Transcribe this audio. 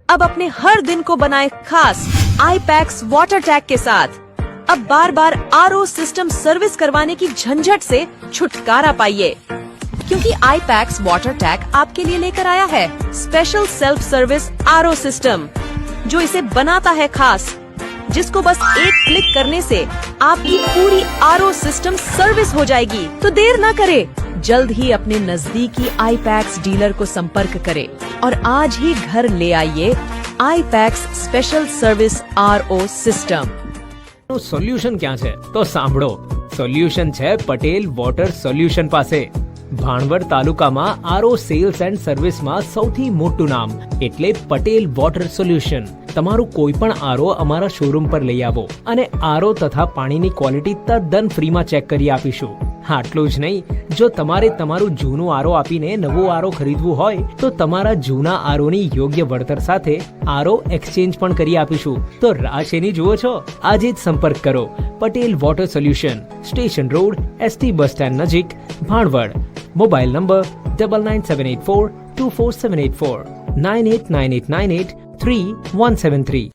अब अपने हर दिन को बनाए खास आईपैक्स वाटर टैग के साथ। अब बार बार आरओ सिस्टम सर्विस करवाने की झंझट से छुटकारा पाइए, क्योंकि आईपैक्स वाटर टैग आपके लिए लेकर आया है special self service RO system, जो इसे बनाता है खास, जिसको बस एक क्लिक करने से आपकी पूरी आरओ सिस्टम सर्विस हो जाएगी। तो देर न करे, जल्द ही अपने नजदीकी आईपैक्स डीलर को संपर्क करें और आज ही घर ले आइए आईपैक्स special service RO system. Solution ક્યાં છે તો સાંભળો, સોલ્યુશન છે પટેલ વોટર સોલ્યુશન પાસે। ભાણવડ તાલુકામાં આરઓ સેલ્સ એન્ડ સર્વિસમાં સૌથી મોટું નામ એટલે પટેલ વોટર સોલ્યુશન। તમારું કોઈ પણ આરઓ અમારા શોરૂમ પર લઈ આવો અને આરઓ તથા પાણીની ક્વોલિટી તદ્દન ફ્રીમાં ચેક કરી આપીશું। આટલું જ નહીં, જો તમારે તમારું જૂનું આરઓ આપીને નવું આરઓ ખરીદવું હોય તો તમારા જૂના આરઓની યોગ્ય વળતર સાથે આરઓ એક્સચેન્જ પણ કરી આપીશું। તો રાહ શેની જુઓ છો? આજે જ સંપર્ક કરો Patel water solution, station road, ST bus stand નજીક, ભાણવડ। Mobile number 9978424784 9898983173।